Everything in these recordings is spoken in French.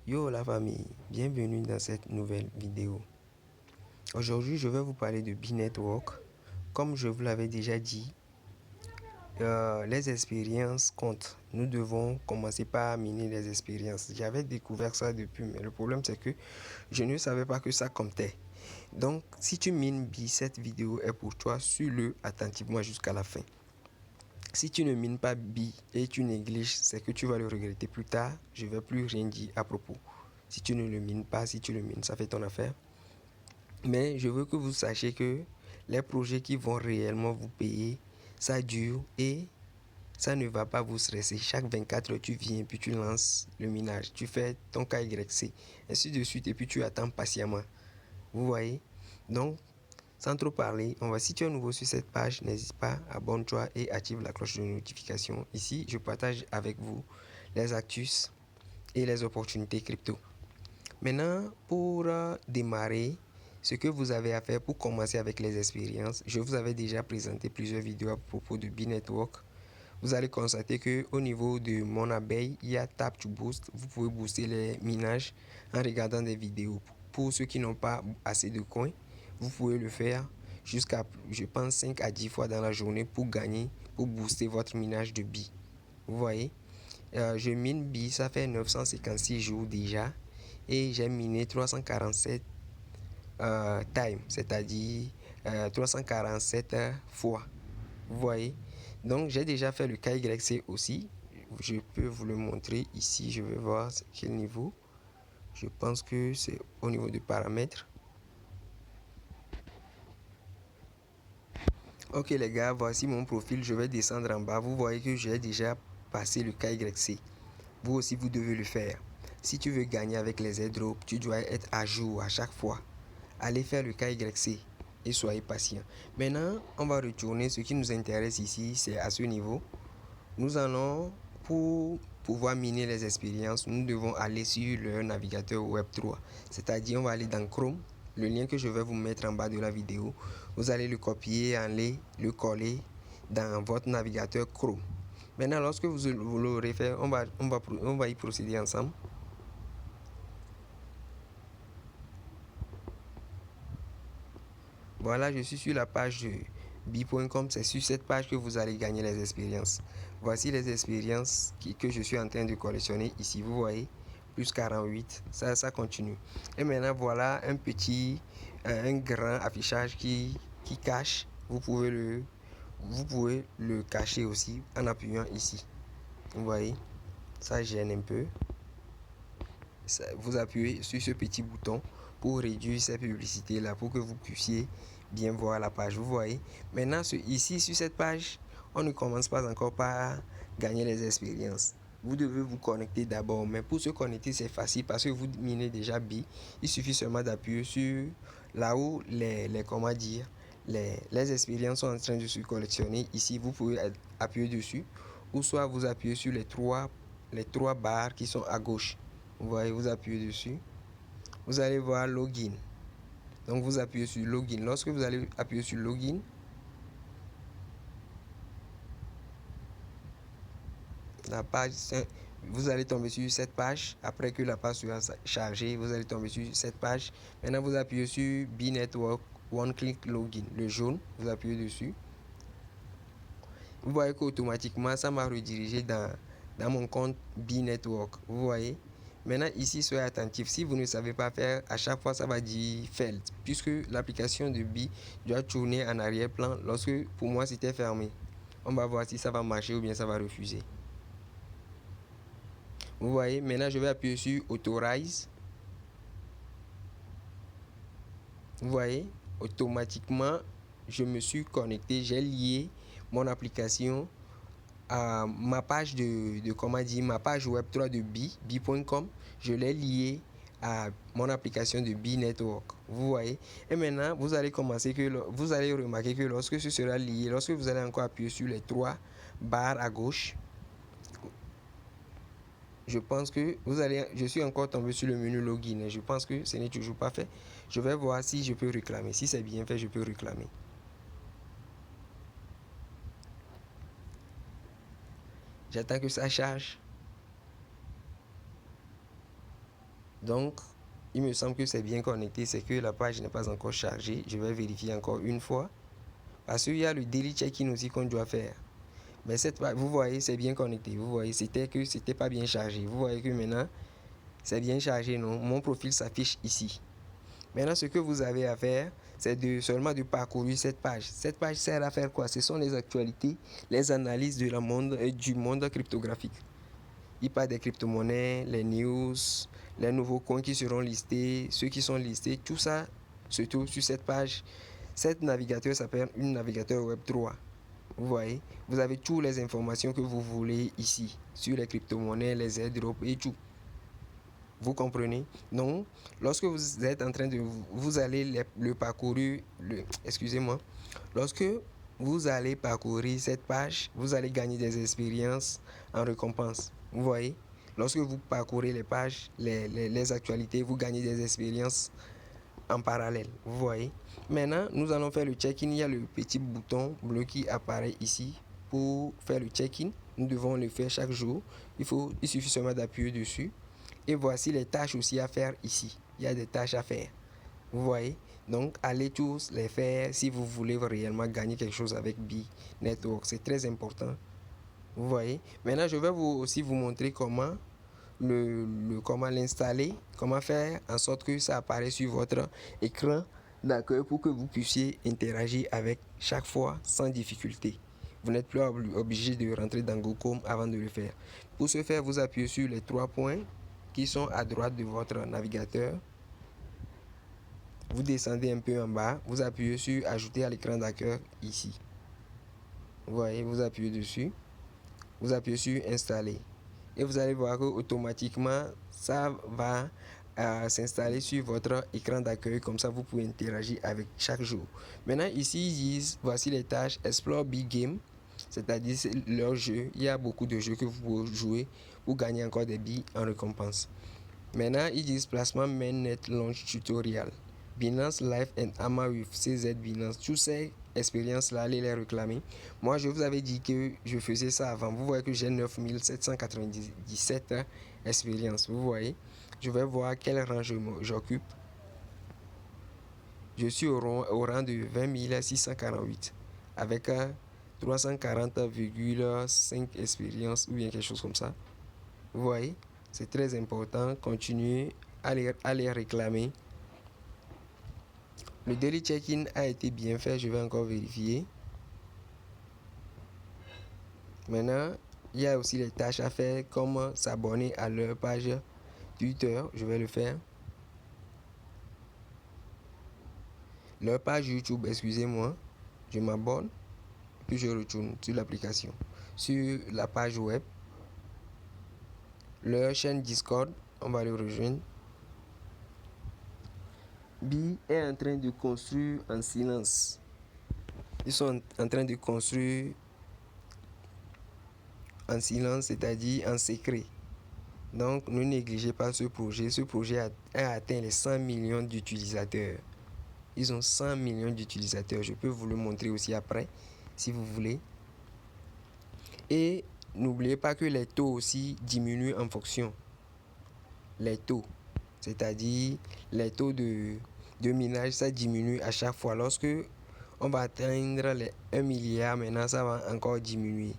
Yo la famille, bienvenue dans cette nouvelle vidéo. Aujourd'hui, je vais vous parler de B-Network. Comme je vous l'avais déjà dit, les expériences comptent. Nous devons commencer par miner les expériences. J'avais découvert ça depuis, mais le problème c'est que je ne savais pas que ça comptait. Donc, si tu mines B, cette vidéo est pour toi. Suis-le attentivement jusqu'à la fin. Si tu ne mines pas B et tu négliges, c'est que tu vas le regretter plus tard. Je ne vais plus rien dire à propos. Si tu ne le mines pas, si tu le mines, ça fait ton affaire. Mais je veux que vous sachiez que les projets qui vont réellement vous payer, ça dure et ça ne va pas vous stresser. Chaque 24 heures, tu viens, puis tu lances le minage. Tu fais ton KYC, ainsi de suite, et puis tu attends patiemment. Vous voyez? Donc, sans trop parler, si tu es nouveau sur cette page, n'hésite pas, abonne-toi et active la cloche de notification. Ici, je partage avec vous les actus et les opportunités crypto. Maintenant, pour démarrer, ce que vous avez à faire pour commencer avec les expériences, je vous avais déjà présenté plusieurs vidéos à propos de B-Network. Vous allez constater que au niveau de mon abeille, il y a Tap to Boost. Vous pouvez booster les minages en regardant des vidéos. Pour ceux qui n'ont pas assez de coins, vous pouvez le faire jusqu'à, je pense, 5 à 10 fois dans la journée pour gagner, pour booster votre minage de B. Vous voyez, je mine B, ça fait 956 jours déjà. Et j'ai miné 347 time, c'est-à-dire 347 fois. Vous voyez? Donc, j'ai déjà fait le KYC aussi. Je peux vous le montrer ici. Je vais voir quel niveau. Je pense que c'est au niveau de paramètres. Ok les gars, voici mon profil. Je vais descendre en bas. Vous voyez que j'ai déjà passé le KYC. Vous aussi, vous devez le faire. Si tu veux gagner avec les airdrops, tu dois être à jour à chaque fois. Allez faire le KYC et soyez patient. Maintenant, on va retourner. Ce qui nous intéresse ici, c'est à ce niveau. Nous allons, pour pouvoir miner les expériences, nous devons aller sur le navigateur Web3. C'est-à-dire, on va aller dans Chrome. Le lien que je vais vous mettre en bas de la vidéo, vous allez le copier, aller le coller dans votre navigateur Chrome. Maintenant, lorsque vous l'aurez fait, on va y procéder ensemble. Voilà, je suis sur la page de B.com. C'est sur cette page que vous allez gagner les expériences. Voici les expériences que je suis en train de collectionner ici. Vous voyez, plus 48. Ça continue. Et maintenant, voilà un grand affichage qui cache. Vous pouvez le cacher aussi en appuyant ici. Vous voyez, ça gêne un peu. Vous appuyez sur ce petit bouton pour réduire ces publicités là, pour que vous puissiez bien voir la page. Vous voyez, maintenant ici sur cette page, on ne commence pas encore par gagner les expériences. Vous devez vous connecter d'abord, mais pour se connecter c'est facile parce que vous minez déjà B. Il suffit seulement d'appuyer sur là où comment dire, les expériences sont en train de se collectionner. Ici vous pouvez appuyer dessus, ou soit vous appuyez sur les trois barres qui sont à gauche. Vous voyez, vous appuyez dessus. Vous allez voir Login. Donc, vous appuyez sur Login. Lorsque vous allez appuyer sur Login, la page, vous allez tomber sur cette page. Après que la page soit chargée, vous allez tomber sur cette page. Maintenant, vous appuyez sur B-Network One Click Login. Le jaune, vous appuyez dessus. Vous voyez qu'automatiquement, ça m'a redirigé dans mon compte B-Network. Vous voyez? Maintenant, ici, soyez attentif. Si vous ne savez pas faire, à chaque fois, ça va dire failed. Puisque l'application de B doit tourner en arrière-plan lorsque, pour moi, c'était fermé. On va voir si ça va marcher ou bien ça va refuser. Vous voyez? Maintenant, je vais appuyer sur Authorize. Vous voyez? Automatiquement, je me suis connecté. J'ai lié mon application à ma page ma page web3 de B.com. Je l'ai lié à mon application de B-Network. Vous voyez? Et maintenant, vous allez remarquer que lorsque ce sera lié, lorsque vous allez encore appuyer sur les trois barres à gauche, je pense que je suis encore tombé sur le menu login et je pense que ce n'est toujours pas fait. Je vais voir si je peux réclamer. Si c'est bien fait, je peux réclamer. J'attends que ça charge. Donc, il me semble que c'est bien connecté, c'est que la page n'est pas encore chargée. Je vais vérifier encore une fois. Parce qu'il y a le daily check-in aussi qu'on doit faire. Mais cette page, vous voyez, c'est bien connecté. Vous voyez, c'était pas bien chargé. Vous voyez que maintenant, c'est bien chargé, non? Mon profil s'affiche ici. Maintenant, ce que vous avez à faire, c'est seulement de parcourir cette page. Cette page sert à faire quoi? Ce sont les actualités, les analyses du monde cryptographique. Il parle des crypto-monnaies, les news, les nouveaux coins qui seront listés, ceux qui sont listés, tout ça se trouve sur cette page. Cet navigateur s'appelle un navigateur Web 3. Vous voyez, vous avez toutes les informations que vous voulez ici, sur les crypto-monnaies, les airdrops et tout. Vous comprenez? Donc, lorsque vous êtes en train de... Vous allez le parcourir... Excusez-moi. Lorsque vous allez parcourir cette page, vous allez gagner des expériences en récompense. Vous voyez? Lorsque vous parcourez les pages, les actualités, vous gagnez des expériences en parallèle. Vous voyez? Maintenant, nous allons faire le check-in. Il y a le petit bouton bleu qui apparaît ici pour faire le check-in. Nous devons le faire chaque jour. Il suffit seulement d'appuyer dessus. Et voici les tâches aussi à faire ici. Il y a des tâches à faire. Vous voyez? Donc, allez tous les faire si vous voulez réellement gagner quelque chose avec B-Network. C'est très important. Vous voyez? Maintenant, je vais aussi vous montrer comment comment l'installer, comment faire en sorte que ça apparaisse sur votre écran d'accueil pour que vous puissiez interagir avec chaque fois sans difficulté. Vous n'êtes plus obligé de rentrer dans Google Chrome avant de le faire. Pour ce faire, vous appuyez sur les 3 points qui sont à droite de votre navigateur. Vous descendez un peu en bas, vous appuyez sur ajouter à l'écran d'accueil ici. Vous voyez, vous appuyez dessus. Vous appuyez sur installer. Et vous allez voir que automatiquement ça va s'installer sur votre écran d'accueil. Comme ça, vous pouvez interagir avec chaque jour. Maintenant, ici, ils disent voici les tâches Explore Big Game, c'est-à-dire leur jeu. Il y a beaucoup de jeux que vous pouvez jouer pour gagner encore des billes en récompense. Maintenant, ils disent placement Mainnet Launch Tutorial, Binance Live and AMA with CZ Binance. Toutes ces expériences-là, allez les réclamer. Moi, je vous avais dit que je faisais ça avant. Vous voyez que j'ai 9797 expériences. Vous voyez, je vais voir quel rang j'occupe. Je suis au rang de 20 648 avec 340,5 expériences ou bien quelque chose comme ça. Vous voyez, c'est très important. Continuez à les réclamer. Le daily check-in a été bien fait. Je vais encore vérifier. Maintenant, il y a aussi les tâches à faire comme s'abonner à leur page Twitter. Je vais le faire. Leur page YouTube, excusez-moi. Je m'abonne. Puis je retourne sur l'application. Sur la page web. Leur chaîne Discord. On va le rejoindre. B est en train de construire en silence. Ils sont en train de construire en silence, c'est-à-dire en secret. Donc, ne négligez pas ce projet. Ce projet a atteint les 100 millions d'utilisateurs. Ils ont 100 millions d'utilisateurs. Je peux vous le montrer aussi après, si vous voulez. Et n'oubliez pas que les taux aussi diminuent en fonction. Les taux, c'est-à-dire les taux de minage, ça diminue à chaque fois. Lorsque on va atteindre les 1 milliard, maintenant, ça va encore diminuer.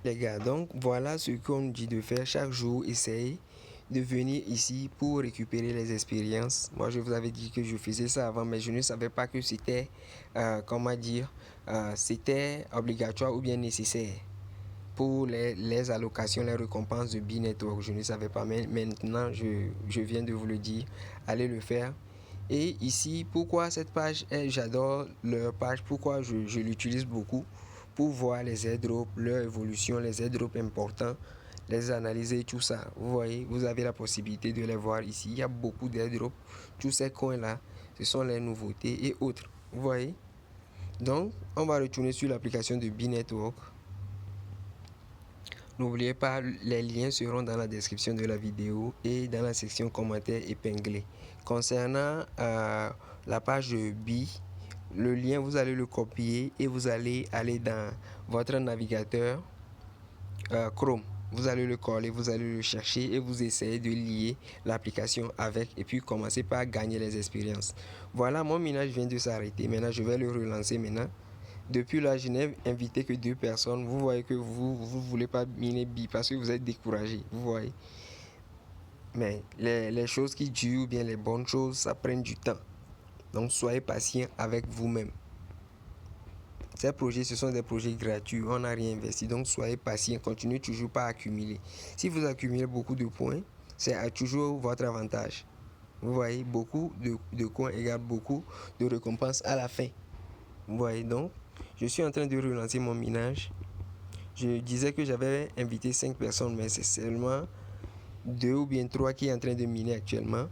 Les gars, donc voilà ce qu'on nous dit de faire chaque jour. Essayez de venir ici pour récupérer les expériences. Moi, je vous avais dit que je faisais ça avant, mais je ne savais pas que c'était, comment dire, c'était obligatoire ou bien nécessaire pour les allocations, les récompenses de B-Network. Je ne savais pas, mais maintenant, je viens de vous le dire. Allez le faire. Et ici, pourquoi cette page, j'adore leur page, pourquoi je l'utilise beaucoup pour voir les airdrops, leur évolution, les airdrops importants, les analyser, tout ça. Vous voyez, vous avez la possibilité de les voir ici. Il y a beaucoup d'airdrops. Tous ces coins-là, ce sont les nouveautés et autres. Vous voyez? Donc, on va retourner sur l'application de B-Network. N'oubliez pas, les liens seront dans la description de la vidéo et dans la section commentaires épinglés. Concernant la page de B, le lien, vous allez le copier et vous allez aller dans votre navigateur. Chrome. Vous allez le coller, vous allez le chercher et vous essayez de lier l'application avec et puis commencer par gagner les expériences. Voilà, mon minage vient de s'arrêter. Maintenant, je vais le relancer maintenant. Depuis là, je n'ai invité que 2 personnes. Vous voyez que vous voulez pas miner bi parce que vous êtes découragé. Vous voyez. Mais les choses qui durent ou bien les bonnes choses, ça prend du temps. Donc, soyez patient avec vous-même. Ces projets, ce sont des projets gratuits, on n'a rien investi, donc soyez patient, continuez toujours par accumuler. Si vous accumulez beaucoup de points, c'est toujours votre avantage. Vous voyez, beaucoup de coins égale beaucoup de récompenses à la fin. Vous voyez, donc, je suis en train de relancer mon minage. Je disais que j'avais invité 5 personnes, mais c'est seulement 2 ou bien 3 qui est en train de miner actuellement.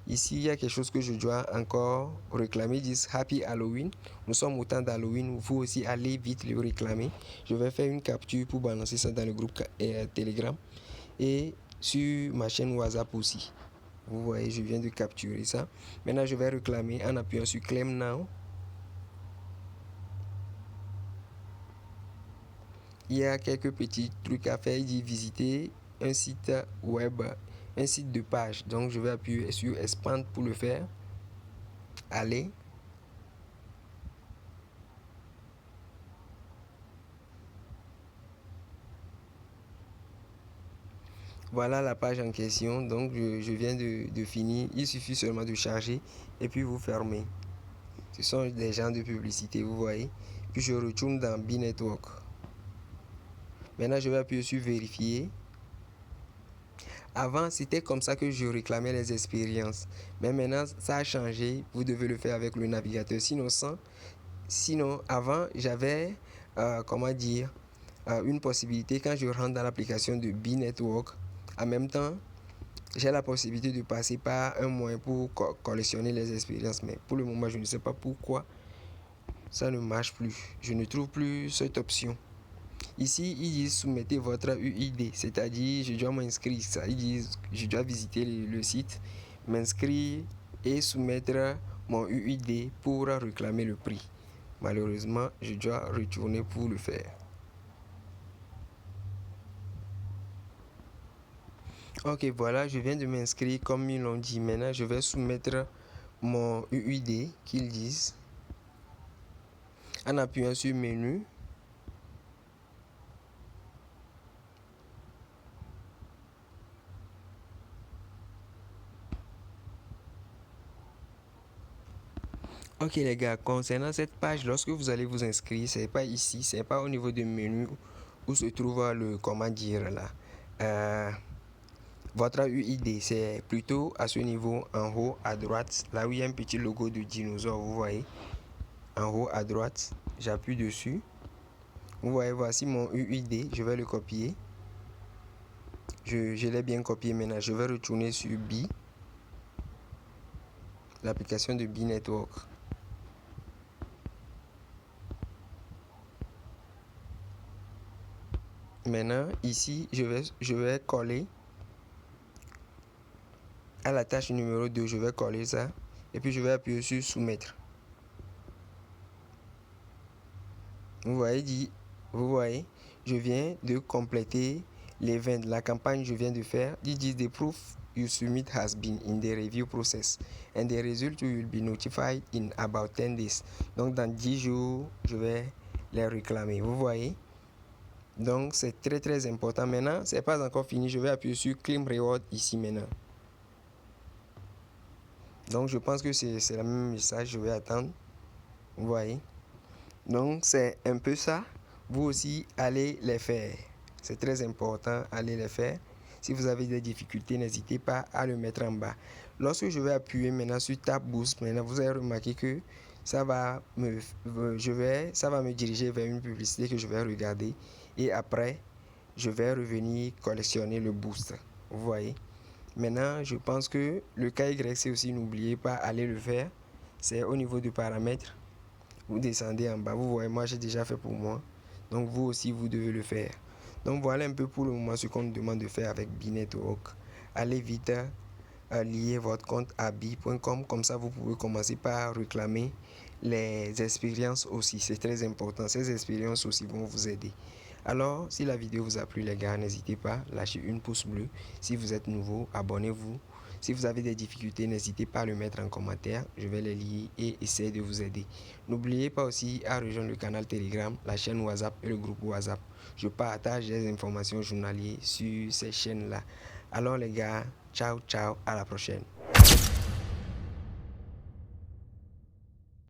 Ici, il y a quelque chose que je dois encore réclamer. Ils disent Happy Halloween. Nous sommes au temps d'Halloween. Vous aussi, allez vite le réclamer. Je vais faire une capture pour balancer ça dans le groupe Telegram et sur ma chaîne WhatsApp aussi. Vous voyez, je viens de capturer ça. Maintenant, je vais réclamer en appuyant sur Claim Now. Il y a quelques petits trucs à faire. Il dit visiter un site web, un site de page. Donc, je vais appuyer sur Expand pour le faire. Allez. Voilà la page en question, donc je viens de finir. Il suffit seulement de charger et puis vous fermez. Ce sont des gens de publicité, vous voyez. Puis je retourne dans B-Network. Maintenant, je vais appuyer sur vérifier. Avant, c'était comme ça que je réclamais les expériences. Mais maintenant, ça a changé. Vous devez le faire avec le navigateur. Sinon avant, j'avais, comment dire, une possibilité quand je rentre dans l'application de B-Network. En même temps, j'ai la possibilité de passer par un moyen pour collectionner les expériences. Mais pour le moment, je ne sais pas pourquoi ça ne marche plus. Je ne trouve plus cette option. Ici, ils disent soumettez votre UID, c'est-à-dire je dois m'inscrire. Ils disent je dois visiter le site, m'inscrire et soumettre mon UID pour réclamer le prix. Malheureusement, je dois retourner pour le faire. Ok, voilà, je viens de m'inscrire comme ils l'ont dit. Maintenant, je vais soumettre mon UID qu'ils disent en appuyant sur menu. Ok les gars, concernant cette page, lorsque vous allez vous inscrire, c'est pas ici, c'est pas au niveau du menu où se trouve le, comment dire là, votre UID, c'est plutôt à ce niveau en haut à droite, là où il y a un petit logo de dinosaure, vous voyez, en haut à droite, j'appuie dessus. Vous voyez, voici mon UID, je vais le copier. Je l'ai bien copié maintenant, je vais retourner sur B, l'application de B-Network. Maintenant, ici, je vais coller à la tâche numéro 2, je vais coller ça et puis je vais appuyer sur soumettre. Vous voyez, je viens de compléter l'event, la campagne je viens de faire. It is the proof you submit has been in the review process and the result will be notified in about 10 days. Donc dans 10 jours, je vais les réclamer. Vous voyez? Donc c'est très important. Maintenant, c'est pas encore fini. Je vais appuyer sur Claim Reward ici maintenant. Donc je pense que c'est le même message. Je vais attendre. Vous voyez? Donc c'est un peu ça. Vous aussi allez les faire. C'est très important, allez les faire. Si vous avez des difficultés, n'hésitez pas à le mettre en bas. Lorsque je vais appuyer maintenant sur Tab Boost, maintenant vous allez remarquer que ça va me diriger vers une publicité que je vais regarder et après je vais revenir collectionner le boost. Vous voyez. Maintenant, je pense que le KYC aussi, n'oubliez pas, allez le faire. C'est au niveau du paramètre. Vous descendez en bas. Vous voyez, moi j'ai déjà fait pour moi. Donc vous aussi, vous devez le faire. Donc voilà un peu pour le moment ce qu'on nous demande de faire avec B-Network. Allez vite lier votre compte à bi.com. Comme ça, vous pouvez commencer par réclamer les expériences aussi. C'est très important. Ces expériences aussi vont vous aider. Alors, si la vidéo vous a plu les gars, n'hésitez pas, lâchez une pouce bleu. Si vous êtes nouveau, abonnez-vous. Si vous avez des difficultés, n'hésitez pas à le mettre en commentaire. Je vais les lire et essayer de vous aider. N'oubliez pas aussi à rejoindre le canal Telegram, la chaîne WhatsApp et le groupe WhatsApp. Je partage des informations journalières sur ces chaînes-là. Alors les gars, ciao, ciao, à la prochaine.